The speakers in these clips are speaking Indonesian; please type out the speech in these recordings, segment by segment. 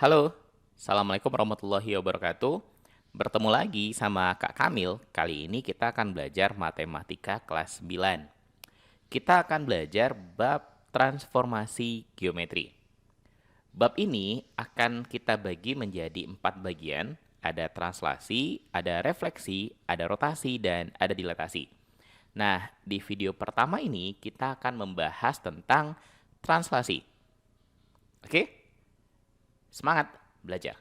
Halo, Assalamualaikum warahmatullahi wabarakatuh. Bertemu lagi sama Kak Kamil. Kali ini kita akan belajar matematika kelas 9. Kita akan belajar bab transformasi geometri. Bab ini akan kita bagi menjadi 4 bagian. Ada translasi, ada refleksi, ada rotasi, dan ada dilatasi. Nah, di video pertama ini kita akan membahas tentang translasi. Oke? Semangat belajar!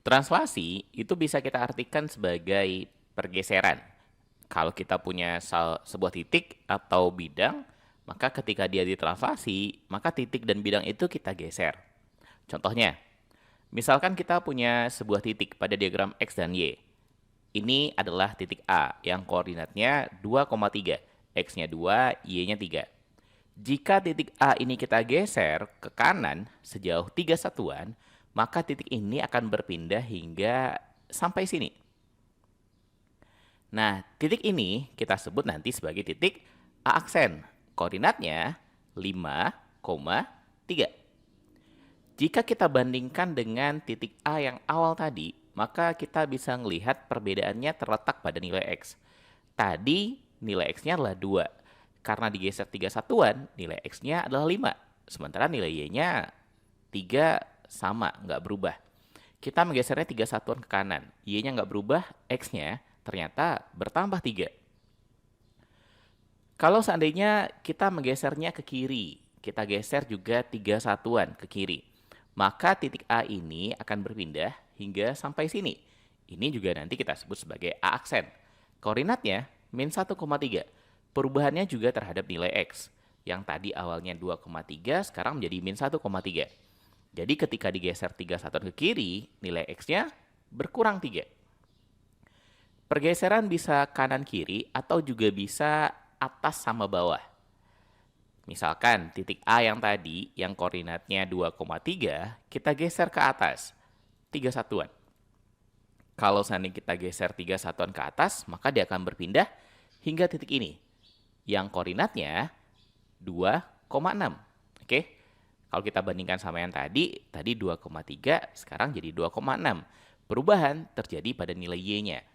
Translasi itu bisa kita artikan sebagai pergeseran. Kalau kita punya sebuah titik atau bidang, maka ketika dia ditranslasi, maka titik dan bidang itu kita geser. Contohnya, misalkan kita punya sebuah titik pada diagram X dan Y. Ini adalah titik A yang koordinatnya 2,3. X-nya 2, Y-nya 3. Jika titik A ini kita geser ke kanan sejauh 3 satuan, maka titik ini akan berpindah hingga sampai sini. Nah, titik ini kita sebut nanti sebagai titik A aksen. Koordinatnya 5,3. Jika kita bandingkan dengan titik A yang awal tadi, maka kita bisa melihat perbedaannya terletak pada nilai X. Tadi nilai X-nya adalah 2. Karena digeser 3 satuan, nilai X-nya adalah 5. Sementara nilai Y-nya 3 sama, nggak berubah. Kita menggesernya 3 satuan ke kanan. Y-nya nggak berubah, X-nya ternyata bertambah 3. Kalau seandainya kita menggesernya ke kiri, kita geser juga 3 satuan ke kiri, maka titik A ini akan berpindah hingga sampai sini. Ini juga nanti kita sebut sebagai A aksen. Koordinatnya min 1,3. Perubahannya juga terhadap nilai X. Yang tadi awalnya 2,3, sekarang menjadi min 1,3. Jadi ketika digeser 3 satuan ke kiri, nilai X-nya berkurang 3. Pergeseran bisa kanan-kiri atau juga bisa atas sama bawah. Misalkan titik A yang tadi, yang koordinatnya 2,3, kita geser ke atas 3 satuan. Kalau seandainya kita geser 3 satuan ke atas, maka dia akan berpindah hingga titik ini, yang koordinatnya 2,6. Oke? Kalau kita bandingkan sama yang tadi 2,3, sekarang jadi 2,6. Perubahan terjadi pada nilai Y-nya.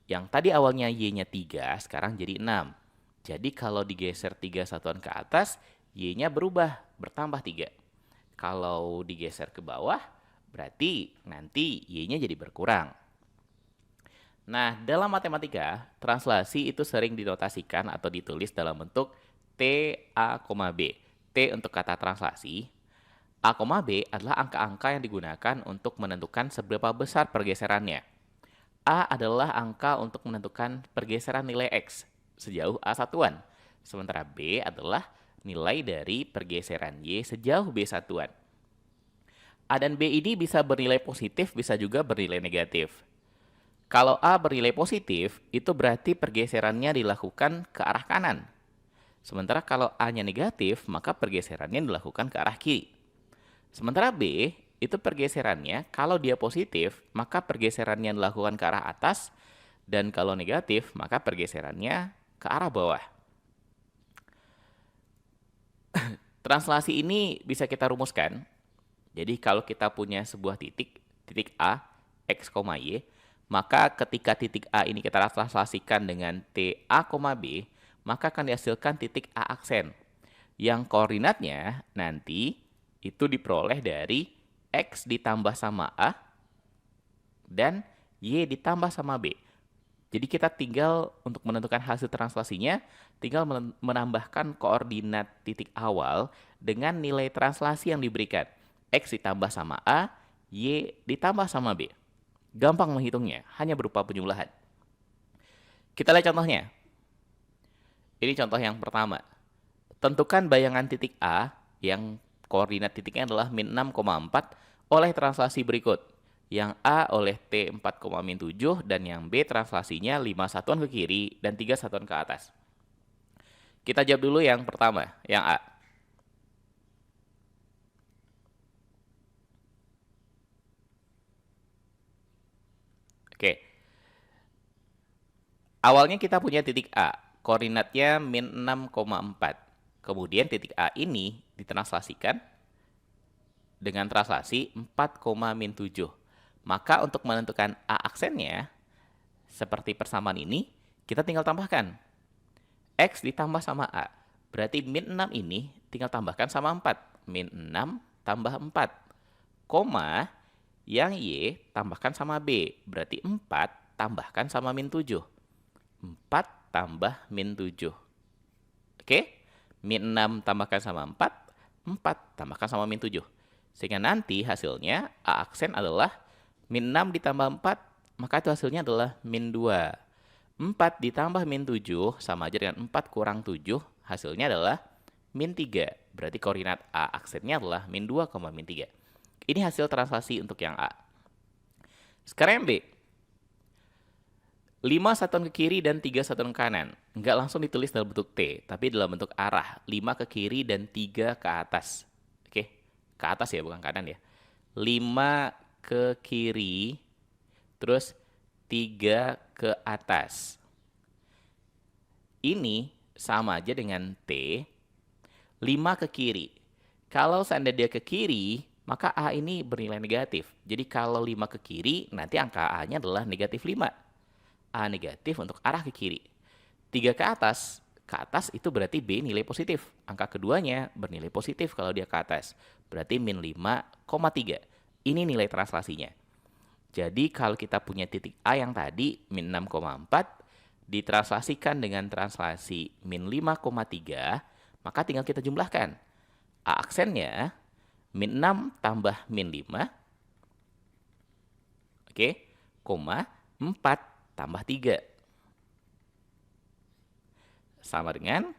Yang tadi awalnya Y-nya 3, sekarang jadi 6. Jadi kalau digeser 3 satuan ke atas, Y-nya berubah, bertambah 3. Kalau digeser ke bawah, berarti nanti Y-nya jadi berkurang. Nah, dalam matematika, translasi itu sering dinotasikan atau ditulis dalam bentuk T, A, B. T untuk kata translasi, A, B adalah angka-angka yang digunakan untuk menentukan seberapa besar pergeserannya. A adalah angka untuk menentukan pergeseran nilai X sejauh A satuan. Sementara B adalah nilai dari pergeseran Y sejauh B satuan. A dan B ini bisa bernilai positif, bisa juga bernilai negatif. Kalau A bernilai positif, itu berarti pergeserannya dilakukan ke arah kanan. Sementara kalau A-nya negatif, maka pergeserannya dilakukan ke arah kiri. Sementara B, itu pergeserannya, kalau dia positif, maka pergeserannya dilakukan ke arah atas, dan kalau negatif, maka pergeserannya ke arah bawah. Translasi ini bisa kita rumuskan. Jadi kalau kita punya sebuah titik A, X, Y, maka ketika titik A ini kita translasikan dengan T, A, B, maka akan dihasilkan titik A aksen. Yang koordinatnya nanti itu diperoleh dari X ditambah sama A dan Y ditambah sama B. Jadi kita tinggal untuk menentukan hasil translasinya, tinggal menambahkan koordinat titik awal dengan nilai translasi yang diberikan. X ditambah sama A, Y ditambah sama B. Gampang menghitungnya, hanya berupa penjumlahan. Kita lihat contohnya. Ini contoh yang pertama. Tentukan bayangan titik A yang koordinat titiknya adalah min 6,4 oleh translasi berikut. yang A oleh T 4,-7, dan yang B translasinya 5 satuan ke kiri dan 3 satuan ke atas. Kita jawab dulu yang pertama, yang A. Oke. Awalnya kita punya titik A, koordinatnya min 6,4. Kemudian titik A ini ditranslasikan dengan translasi 4,-7. Maka untuk menentukan A aksennya, seperti persamaan ini, kita tinggal tambahkan. X ditambah sama A. Berarti min 6 ini tinggal tambahkan sama 4. Min 6 tambah 4. Koma, yang Y tambahkan sama B. Berarti 4 tambahkan sama min 7. 4 tambah min 7. Oke? Min 6 tambahkan sama 4. 4 tambahkan sama min 7. Sehingga nanti hasilnya A aksen adalah min 6 ditambah 4, maka itu hasilnya adalah min 2. 4 ditambah min 7 sama aja dengan 4 kurang 7, hasilnya adalah min 3. Berarti koordinat A aksennya adalah min 2, min 3. Ini hasil translasi untuk yang A. Sekarang yang B. 5 satuan ke kiri dan 3 satuan ke kanan. Nggak langsung ditulis dalam bentuk T, tapi dalam bentuk arah. 5 ke kiri dan 3 ke atas. Oke, ke atas ya, bukan kanan ya. 5 ke kiri, terus 3 ke atas. Ini sama aja dengan T, 5 ke kiri. Kalau seandainya dia ke kiri, maka A ini bernilai negatif. Jadi kalau 5 ke kiri, nanti angka A-nya adalah negatif 5. A negatif untuk arah ke kiri. 3 ke atas itu berarti B nilai positif. Angka keduanya bernilai positif kalau dia ke atas. Berarti min 5,3. Ini nilai translasinya. Jadi kalau kita punya titik A yang tadi, min 6,4, ditranslasikan dengan translasi min 5,3, maka tinggal kita jumlahkan. A aksennya, min 6 tambah min 5, oke, koma, 4 tambah 3. Sama dengan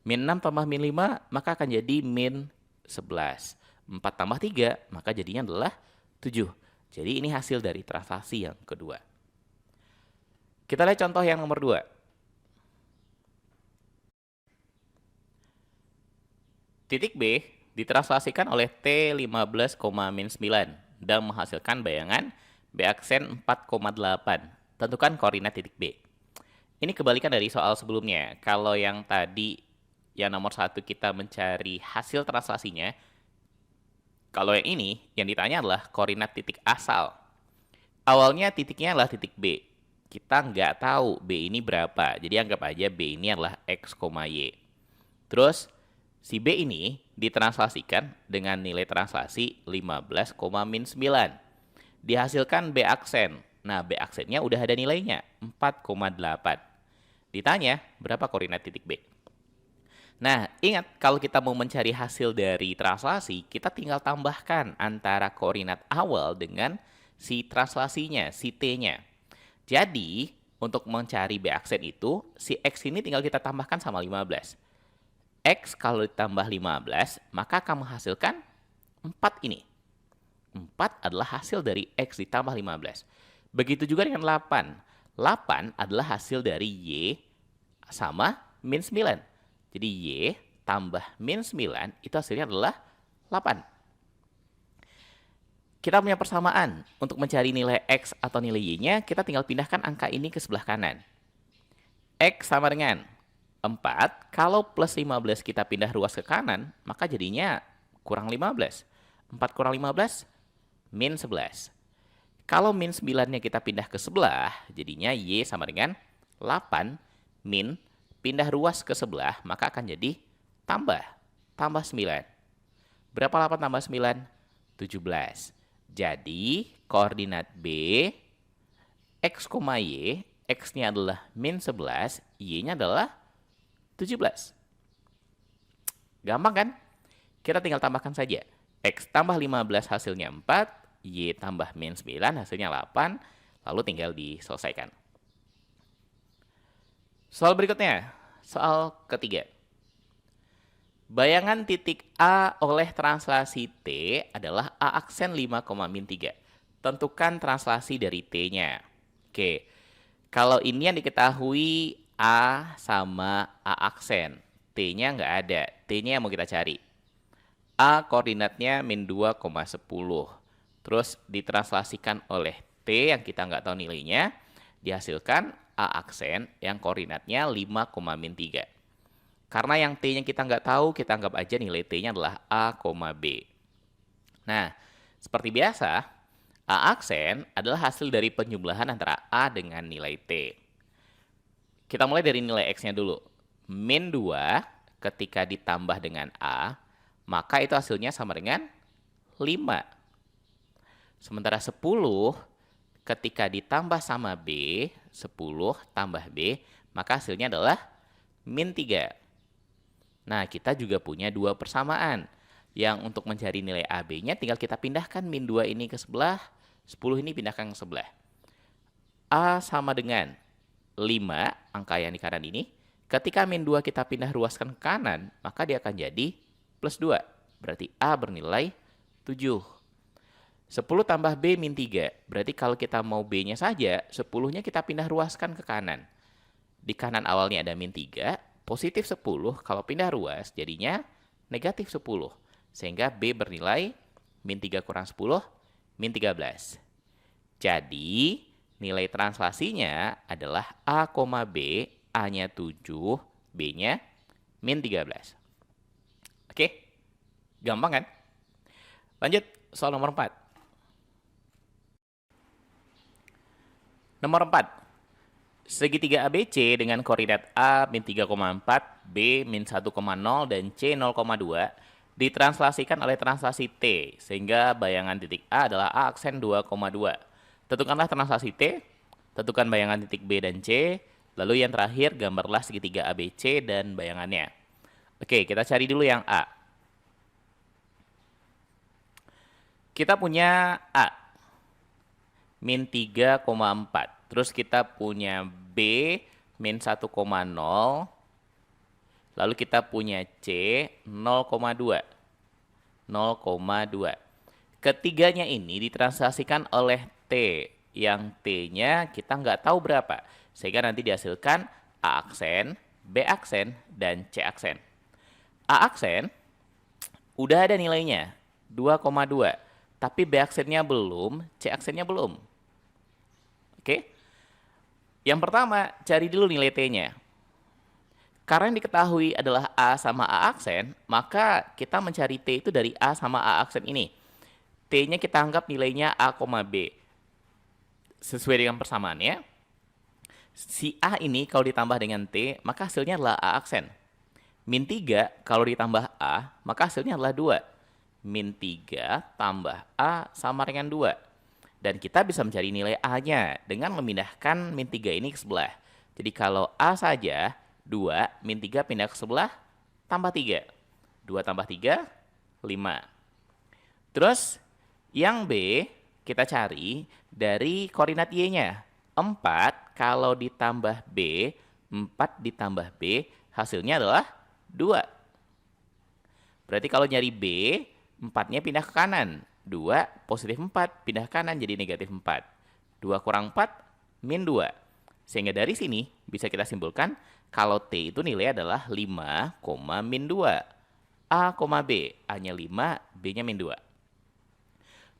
min 6 tambah min 5, maka akan jadi min 11. 4 tambah 3, maka jadinya adalah 7. Jadi ini hasil dari translasi yang kedua. Kita lihat contoh yang nomor 2. Titik B ditranslasikan oleh T 15,-9 dan menghasilkan bayangan B aksen 4,8. Tentukan koordinat titik B. Ini kebalikan dari soal sebelumnya. Kalau yang tadi, yang nomor 1 kita mencari hasil translasinya, kalau yang ini, yang ditanya adalah koordinat titik asal. Awalnya titiknya adalah titik B. Kita nggak tahu B ini berapa. Jadi anggap aja B ini adalah X, Y. Terus si B ini ditranslasikan dengan nilai translasi 15,-9. Dihasilkan B aksen. Nah, B aksennya udah ada nilainya, 4,8. Ditanya, berapa koordinat titik B? Nah, ingat kalau kita mau mencari hasil dari translasi, kita tinggal tambahkan antara koordinat awal dengan si translasinya, si T-nya. Jadi, untuk mencari B aksen itu, si X ini tinggal kita tambahkan sama 15. X kalau ditambah 15, maka akan menghasilkan 4 ini. 4 adalah hasil dari X ditambah 15. Begitu juga dengan 8. 8 adalah hasil dari Y sama min 9. Jadi Y tambah min 9 itu hasilnya adalah 8. Kita punya persamaan. Untuk mencari nilai X atau nilai Y-nya, kita tinggal pindahkan angka ini ke sebelah kanan. X sama dengan 4. Kalau plus 15 kita pindah ruas ke kanan, maka jadinya kurang 15. 4 kurang 15, min 11. Kalau min 9-nya kita pindah ke sebelah, jadinya Y sama dengan 8 min pindah ruas ke sebelah, maka akan jadi tambah 9. Berapa 8 tambah 9? 17. Jadi, koordinat B, X, Y, X-nya adalah min 11, Y-nya adalah 17. Gampang kan? Kita tinggal tambahkan saja. X tambah 15 hasilnya 4, Y tambah min 9 hasilnya 8, lalu tinggal diselesaikan. Soal berikutnya, soal ketiga. Bayangan titik A oleh translasi T adalah A aksen 5,-3. tentukan translasi dari T-nya. Oke, kalau ini yang diketahui A sama A aksen. T-nya nggak ada. T-nya yang mau kita cari. A koordinatnya min 2,10. Terus ditranslasikan oleh T yang kita nggak tahu nilainya. Dihasilkan A aksen yang koordinatnya 5,-3. Karena yang T-nya kita nggak tahu, kita anggap aja nilai T-nya adalah A, B. Nah, seperti biasa, A aksen adalah hasil dari penjumlahan antara A dengan nilai T. Kita mulai dari nilai X-nya dulu. Min 2 ketika ditambah dengan A, maka itu hasilnya sama dengan 5. Sementara 10 ketika ditambah sama B, 10 tambah B, maka hasilnya adalah min 3. Nah, kita juga punya dua persamaan. Yang untuk mencari nilai AB-nya tinggal kita pindahkan min 2 ini ke sebelah, 10 ini pindahkan ke sebelah. A sama dengan 5, angka yang di kanan ini. Ketika min 2 kita pindah ruaskan ke kanan, maka dia akan jadi plus 2. Berarti A bernilai 7. 10 tambah B min 3. Berarti kalau kita mau B-nya saja, 10-nya kita pindah ruaskan ke kanan. Di kanan awalnya ada min 3. Positif 10, kalau pindah ruas jadinya negatif 10. Sehingga B bernilai min 3 kurang 10, min 13. Jadi, nilai translasinya adalah A, B, A-nya 7, B-nya min 13. Oke, gampang kan? Lanjut, soal nomor 4. Nomor 4. Segitiga ABC dengan koordinat A min 3,4, B min 1,0, dan C 0,2 ditranslasikan oleh translasi T, sehingga bayangan titik A adalah A aksen 2,2. Tentukanlah translasi T, tentukan bayangan titik B dan C, lalu yang terakhir gambarlah segitiga ABC dan bayangannya. Oke, kita cari dulu yang A. Kita punya A min 3,4. Terus kita punya B min 1,0. Lalu kita punya C 0,2. 0,2. Ketiganya ini ditranslasikan oleh T. Yang T-nya kita nggak tahu berapa. Sehingga nanti dihasilkan A aksen, B aksen, dan C aksen. A aksen udah ada nilainya 2,2. Tapi B aksennya belum, C aksennya belum. Oke. Yang pertama, cari dulu nilai T-nya. Karena yang diketahui adalah A sama A aksen, maka kita mencari T itu dari A sama A aksen ini. T-nya kita anggap nilainya A, B. Sesuai dengan persamaannya, si A ini kalau ditambah dengan T, maka hasilnya adalah A aksen. Min 3 kalau ditambah A, maka hasilnya adalah 2. Min 3 tambah A sama dengan 2. Dan kita bisa mencari nilai A-nya dengan memindahkan min 3 ini ke sebelah. Jadi kalau A saja, 2, min 3 pindah ke sebelah, tambah 3. 2 tambah 3, 5. Terus, yang B, kita cari dari koordinat Y-nya. 4 kalau ditambah B, 4 ditambah B, hasilnya adalah 2. Berarti kalau nyari B, 4-nya pindah ke kanan. 2 positif 4 pindah ke kanan jadi negatif 4. 2 kurang 4 min 2. Sehingga dari sini bisa kita simpulkan kalau T itu nilai adalah 5, min 2. A, B. A-nya 5, B-nya min 2.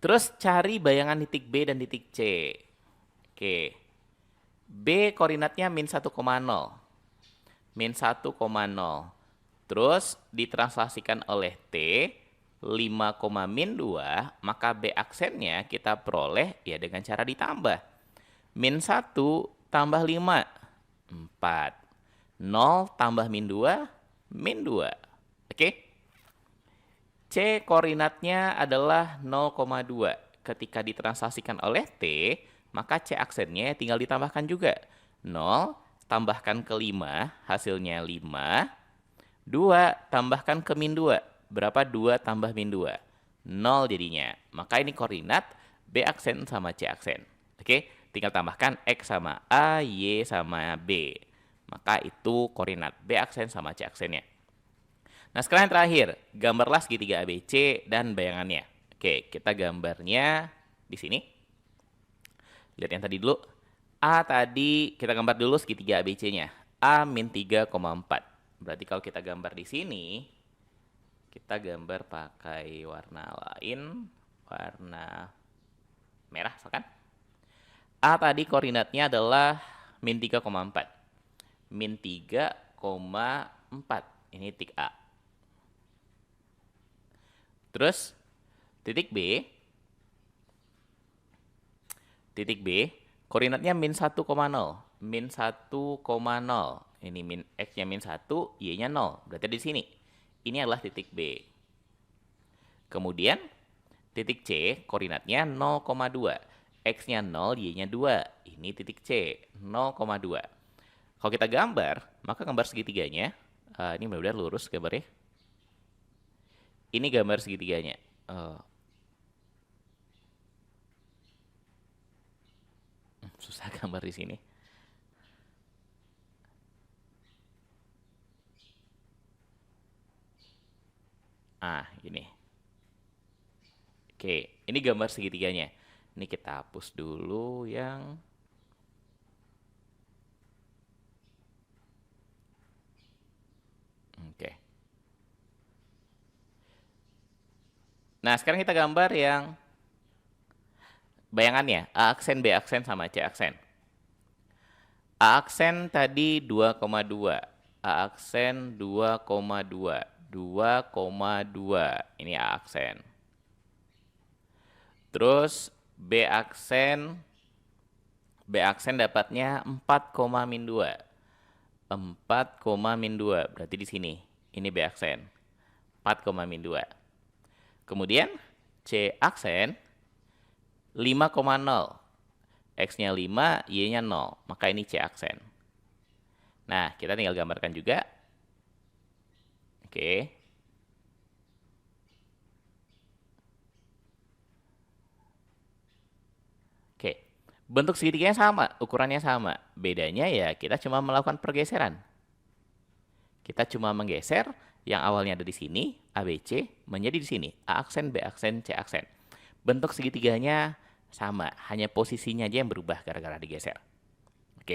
Terus cari bayangan titik B dan titik C. Oke. B koordinatnya min 1,0. Min 1,0. Terus ditranslasikan oleh T 5, min 2, maka B aksennya kita peroleh ya dengan cara ditambah. Min 1 tambah 5, 4. 0 tambah min 2, min 2. Oke? C koordinatnya adalah 0,2. Ketika ditranslasikan oleh T, maka C aksennya tinggal ditambahkan juga. 0 tambahkan ke 5, hasilnya 5. 2 tambahkan ke min 2. Berapa 2 tambah min 2? 0 jadinya. Maka ini koordinat B aksen sama C aksen. Oke, tinggal tambahkan X sama A, Y sama B. Maka itu koordinat B aksen sama C aksennya. Nah, sekarang yang terakhir, gambarlah segitiga ABC dan bayangannya. Oke, kita gambarnya di sini. Lihat yang tadi dulu. A tadi kita gambar dulu segitiga ABC-nya. A min 3,4. Berarti kalau kita gambar di sini, kita gambar pakai warna lain, warna merah misalkan. A tadi koordinatnya adalah min 3,4. Min 3,4. Ini titik A. Terus titik B. Titik B koordinatnya min 1,0. Min 1,0. Ini min X-nya min 1, Y-nya 0. Berarti di sini. Ini adalah titik B. Kemudian titik C koordinatnya 0,2. X-nya 0, Y-nya 2. Ini titik C, 0,2. Kalau kita gambar, maka gambar segitiganya, ini benar-benar lurus gambarnya. Ini gambar segitiganya. Susah gambar di sini. Gini. Oke, ini gambar segitiganya. Ini kita hapus dulu yang oke. Nah, sekarang kita gambar yang bayangannya A aksen, B aksen, sama C aksen. A aksen tadi 2,2. A aksen 2,2. 2,2. Ini A aksen. Terus B aksen dapatnya 4,-2. 4,-2. Berarti di sini. Ini B aksen. 4,-2. Kemudian C aksen 5,0. X-nya 5, Y-nya 0. Maka ini C aksen. Nah, kita tinggal gambarkan juga. Oke. Oke. Bentuk segitiganya sama, ukurannya sama. Bedanya ya kita cuma melakukan pergeseran. Kita cuma menggeser yang awalnya ada di sini, ABC, menjadi di sini. A aksen, B aksen, C aksen. Bentuk segitiganya sama, hanya posisinya aja yang berubah gara-gara digeser.